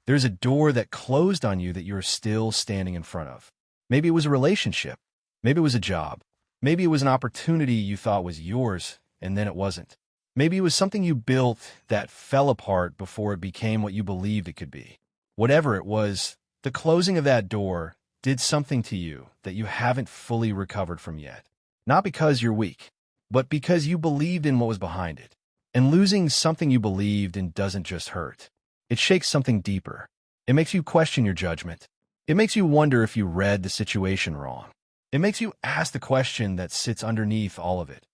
There's a door that closed on you that you're still standing in front of. Maybe it was a relationship. Maybe it was a job. Maybe it was an opportunity you thought was yours, and then it wasn't. Maybe it was something you built that fell apart before it became what you believed it could be. Whatever it was, the closing of that door did something to you that you haven't fully recovered from yet. Not because you're weak, but because you believed in what was behind it. And losing something you believed in doesn't just hurt. It shakes something deeper. It makes you question your judgment. It makes you wonder if you read the situation wrong. It makes you ask the question that sits underneath all of it.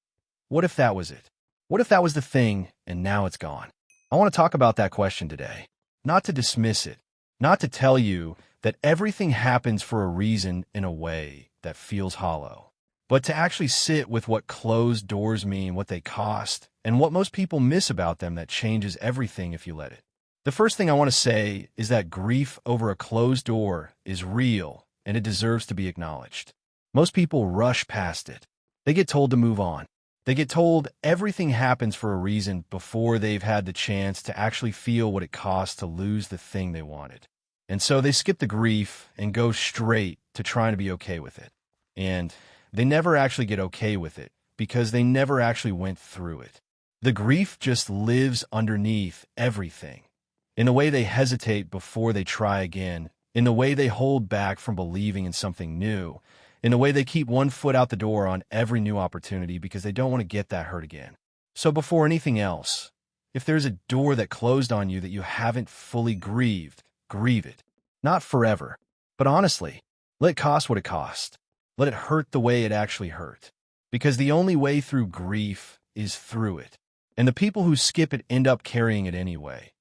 What if that was it? What if that was the thing and now it's gone? I want to talk about that question today. Not to dismiss it. Not to tell you that everything happens for a reason in a way that feels hollow. But to actually sit with what closed doors mean, what they cost, and what most people miss about them that changes everything if you let it. The first thing I want to say is that grief over a closed door is real and it deserves to be acknowledged. Most people rush past it. They get told to move on. They get told everything happens for a reason before they've had the chance to actually feel what it costs to lose the thing they wanted. And so they skip the grief and go straight to trying to be okay with it. And they never actually get okay with it because they never actually went through it. The grief just lives underneath everything. In the way they hesitate before they try again, in the way they hold back from believing in something new, in the way they keep one foot out the door on every new opportunity because they don't want to get that hurt again. So before anything else, if there's a door that closed on you that you haven't fully grieved, grieve it. Not forever, but honestly, let it cost what it cost. Let it hurt the way it actually hurt. Because the only way through grief is through it. And the people who skip it end up carrying it anyway.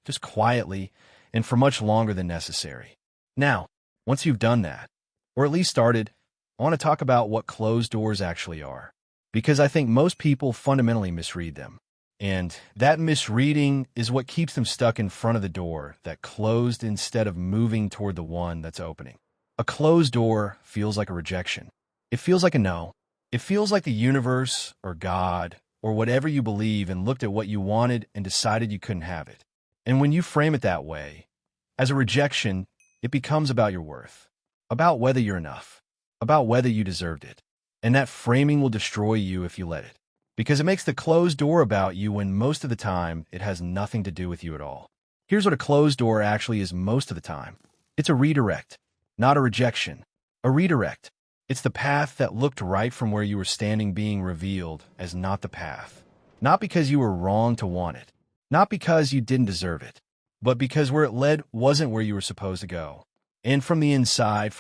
Just quietly and for much longer than necessary. Now, once you've done that, or at least started, I want to talk about what closed doors actually are. Because I think most people fundamentally misread them. And that misreading is what keeps them stuck in front of the door that closed instead of moving toward the one that's opening. A closed door feels like a rejection. It feels like a no. It feels like the universe or God or whatever you believe and looked at what you wanted and decided you couldn't have it. And when you frame it that way, as a rejection, it becomes about your worth, about whether you're enough, about whether you deserved it. And that framing will destroy you if you let it. Because it makes the closed door about you when most of the time it has nothing to do with you at all. Here's what a closed door actually is most of the time. It's a redirect, not a rejection. A redirect. It's the path that looked right from where you were standing being revealed as not the path. Not because you were wrong to want it. Not because you didn't deserve it. But because where it led wasn't where you were supposed to go. And from inside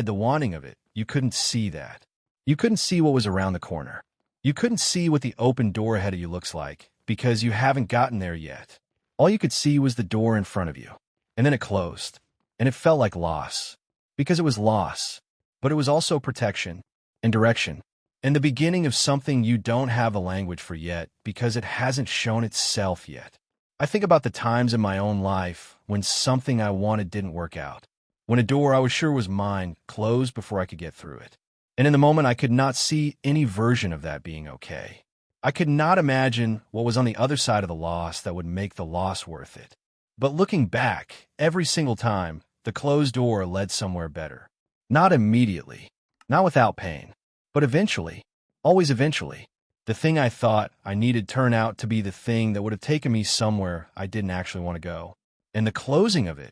the wanting of it, you couldn't see that. You couldn't see what was around the corner. You couldn't see what the open door ahead of you looks like because you haven't gotten there yet. All you could see was the door in front of you. And then it closed. And it felt like loss. Because it was loss. But it was also protection and direction. And the beginning of something you don't have the language for yet because it hasn't shown itself yet. I think about the times in my own life when something I wanted didn't work out. When a door I was sure was mine closed before I could get through it. And in the moment, I could not see any version of that being okay. I could not imagine what was on the other side of the loss that would make the loss worth it. But looking back, every single time, the closed door led somewhere better. Not immediately, not without pain, but eventually, always eventually, the thing I thought I needed turned out to be the thing that would have taken me somewhere I didn't actually want to go. And the closing of it,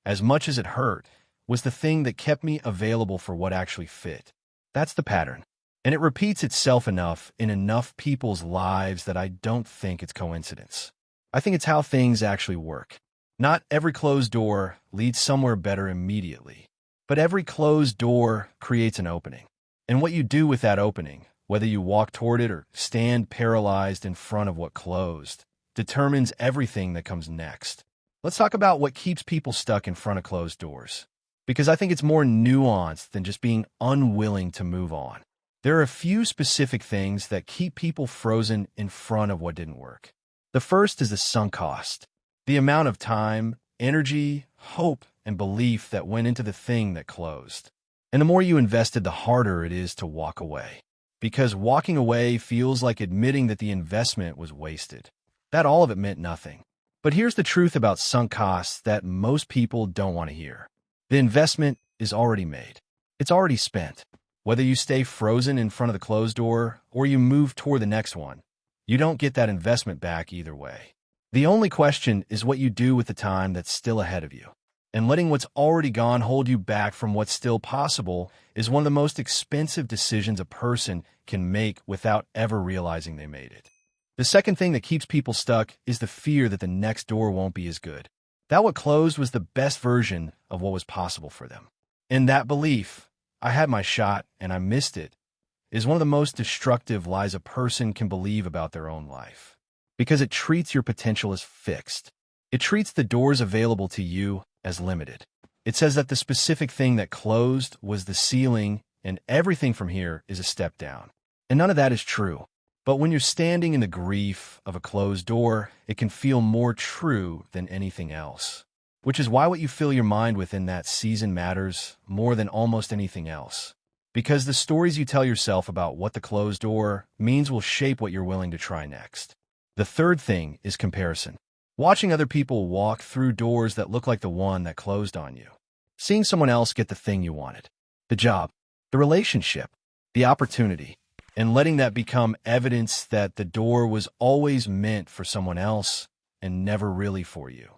as much as it hurt, was the thing that kept me available for what actually fit. That's the pattern. And it repeats itself enough in enough people's lives that I don't think it's coincidence. I think it's how things actually work. Not every closed door leads somewhere better immediately, but every closed door creates an opening. And what you do with that opening, whether you walk toward it or stand paralyzed in front of what closed, determines everything that comes next. Let's talk about what keeps people stuck in front of closed doors. Because I think it's more nuanced than just being unwilling to move on. There are a few specific things that keep people frozen in front of what didn't work. The first is the sunk cost. The amount of time, energy, hope, and belief that went into the thing that closed. And the more you invested, the harder it is to walk away. Because walking away feels like admitting that the investment was wasted. That all of it meant nothing. But here's the truth about sunk costs that most people don't want to hear. The investment is already made. It's already spent. Whether you stay frozen in front of the closed door or you move toward the next one, you don't get that investment back either way. The only question is what you do with the time that's still ahead of you. And letting what's already gone hold you back from what's still possible is one of the most expensive decisions a person can make without ever realizing they made it. The second thing that keeps people stuck is the fear that the next door won't be as good. That what closed was the best version of what was possible for them. And that belief, I had my shot and I missed it, is one of the most destructive lies a person can believe about their own life. Because it treats your potential as fixed. It treats the doors available to you as limited. It says that the specific thing that closed was the ceiling and everything from here is a step down. And none of that is true. But when you're standing in the grief of a closed door, it can feel more true than anything else. Which is why what you fill your mind with in that season matters more than almost anything else. Because the stories you tell yourself about what the closed door means will shape what you're willing to try next. The third thing is comparison. Watching other people walk through doors that look like the one that closed on you. Seeing someone else get the thing you wanted. The job, the relationship, the opportunity. And letting that become evidence that the door was always meant for someone else and never really for you.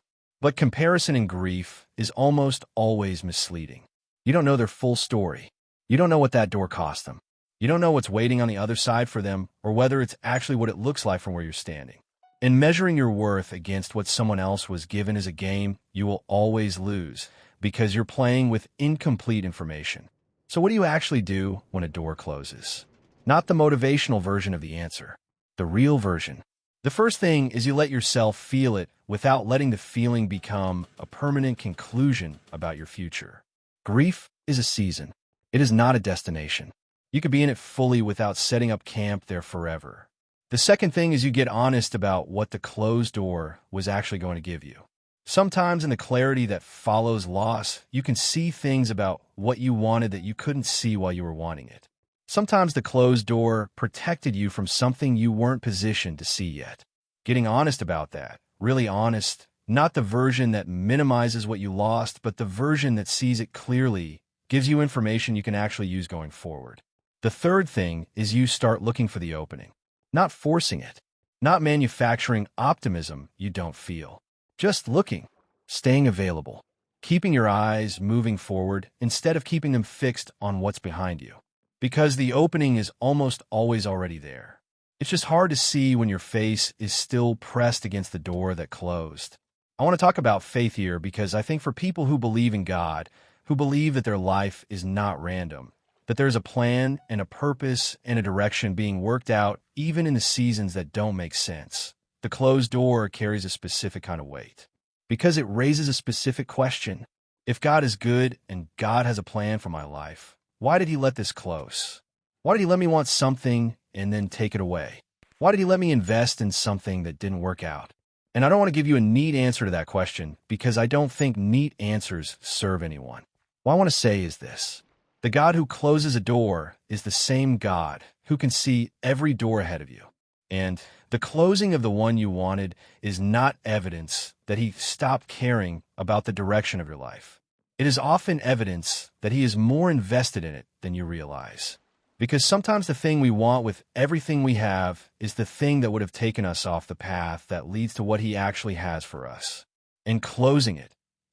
But comparison and grief is almost always misleading. You don't know their full story. You don't know what that door cost them. You don't know what's waiting on the other side for them or whether it's actually what it looks like from where you're standing. In measuring your worth against what someone else was given as a game, you will always lose because you're playing with incomplete information. So what do you actually do when a door closes? Not the motivational version of the answer, the real version. The first thing is you let yourself feel it without letting the feeling become a permanent conclusion about your future. Grief is a season. It is not a destination. You could be in it fully without setting up camp there forever. The second thing is you get honest about what the closed door was actually going to give you. Sometimes in the clarity that follows loss, you can see things about what you wanted that you couldn't see while you were wanting it. Sometimes the closed door protected you from something you weren't positioned to see yet. Getting honest about that, really honest, not the version that minimizes what you lost, but the version that sees it clearly, gives you information you can actually use going forward. The third thing is you start looking for the opening. Not forcing it, not manufacturing optimism you don't feel. Just looking, staying available, keeping your eyes moving forward instead of keeping them fixed on what's behind you. Because the opening is almost always already there. It's just hard to see when your face is still pressed against the door that closed. I want to talk about faith here because I think for people who believe in God, who believe that their life is not random, that there's a plan and a purpose and a direction being worked out even in the seasons that don't make sense. The closed door carries a specific kind of weight because it raises a specific question. If God is good and God has a plan for my life, why did he let this close? Why did he let me want something and then take it away? Why did he let me invest in something that didn't work out? And I don't want to give you a neat answer to that question because I don't think neat answers serve anyone. What I want to say is this. The God who closes a door is the same God who can see every door ahead of you. And the closing of the one you wanted is not evidence that he stopped caring about the direction of your life. It is often evidence that he is more invested in it than you realize. Because sometimes the thing we want with everything we have is the thing that would have taken us off the path that leads to what he actually has for us. And closing it,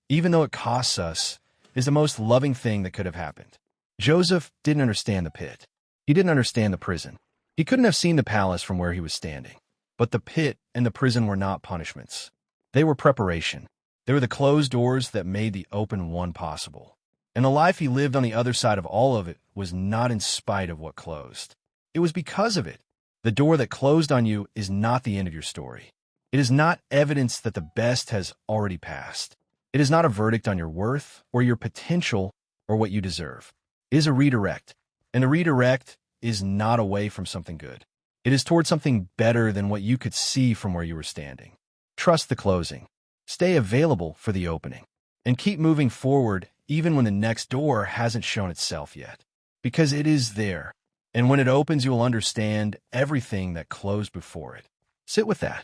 even though it costs us, is the most loving thing that could have happened. Joseph didn't understand the pit. He didn't understand the prison. He couldn't have seen the palace from where he was standing. But the pit and the prison were not punishments. They were preparation. They were the closed doors that made the open one possible. And the life he lived on the other side of all of it was not in spite of what closed. It was because of it. The door that closed on you is not the end of your story. It is not evidence that the best has already passed. It is not a verdict on your worth or your potential or what you deserve. It is a redirect. And the redirect is not away from something good. It is toward something better than what you could see from where you were standing. Trust the closing. Stay available for the opening. And keep moving forward even when the next door hasn't shown itself yet. Because it is there. And when it opens, you will understand everything that closed before it. Sit with that.